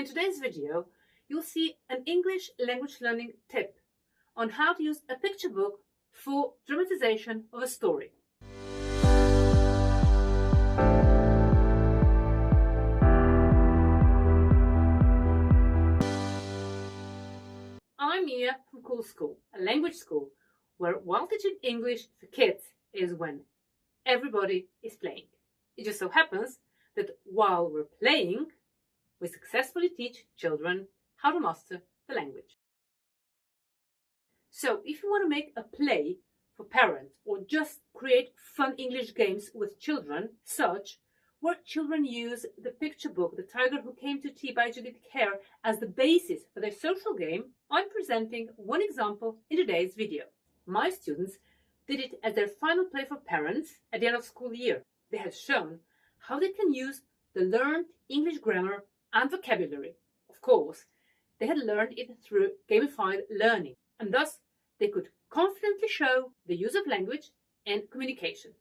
In today's video, you'll see an English language learning tip on how to use a picture book for dramatization of a story. I'm Mia from Cool School, a language school where while teaching English for kids is when everybody is playing. It just so happens that while we're playing, we successfully teach children how to master the language. So if you want to make a play for parents or just create fun English games with children, such where children use the picture book, The Tiger Who Came to Tea by Judith Kerr, as the basis for their social game, I'm presenting one example in today's video. My students did it as their final play for parents at the end of school year. They had shown how they can use the learned English grammar and vocabulary. Of course, they had learned it through gamified learning, and thus they could confidently show the use of language and communication.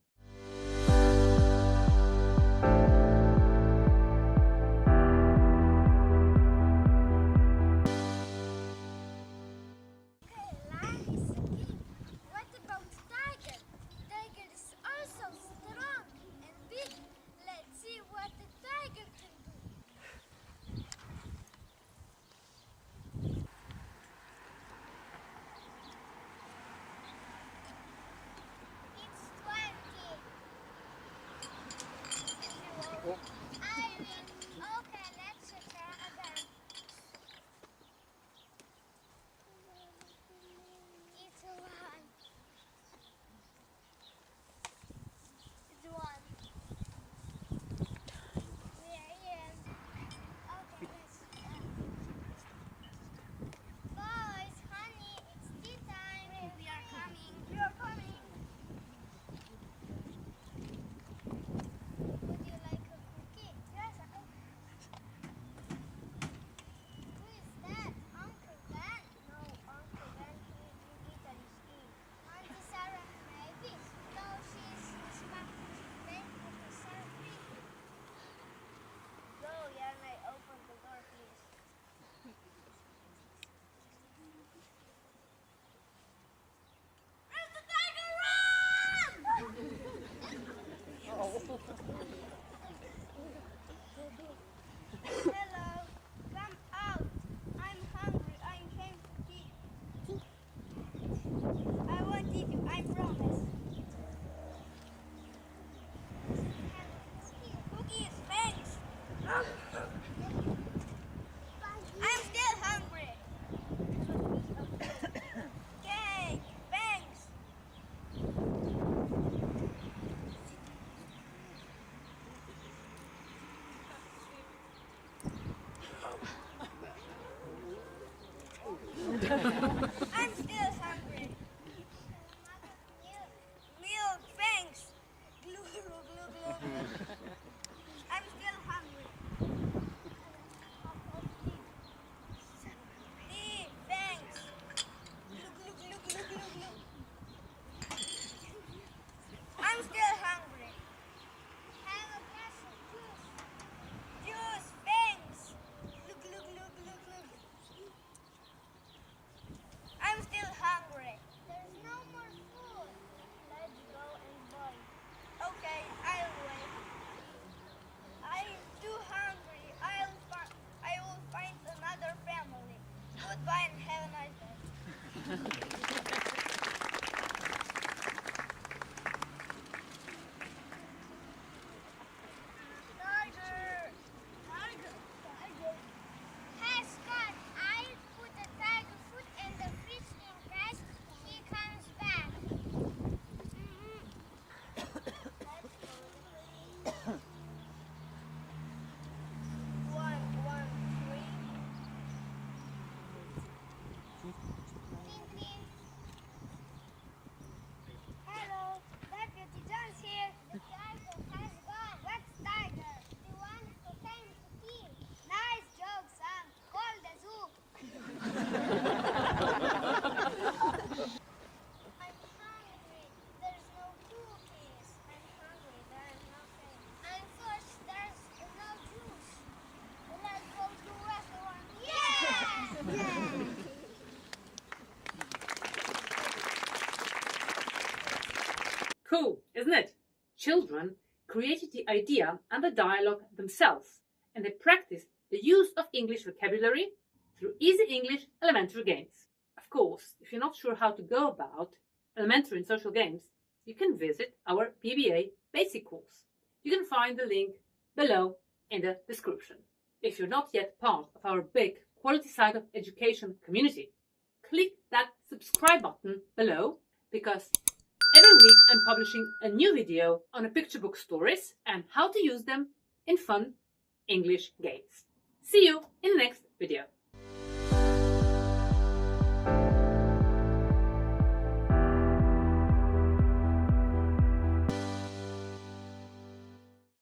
Hello, come out. I'm hungry. I came to tea. I won't eat you, I promise. Cookies, thanks. I'm still hungry. Cake, thanks. I'm still hungry. Milk, thanks. Glue, glue, glue, glue. I'm still hungry. Tea, thanks. Glue, glue, glue, glue, glue, glue. I'm still hungry. Have a glass of juice. Juice, thanks. Glue, glue, glue, glue, glue. I'm still hungry. There's no more food. Let's go and buy. Okay, I'll wait. I'm too hungry. I will find another family. Goodbye and have a nice day. Tiger! Tiger! Tiger! Hey, Scott, I put the tiger food in the fridge in case he comes back. One, three. Clean, clean. isn't it? Children created the idea and the dialogue themselves, and they practiced the use of English vocabulary through easy English elementary games. Of course, if you're not sure how to go about elementary and social games, you can visit our PBA basic course. You can find the link below in the description. If you're not yet part of our big quality side of education community, click that subscribe button below, because every week I'm publishing a new video on a picture book stories and how to use them in fun English games. See you in the next video.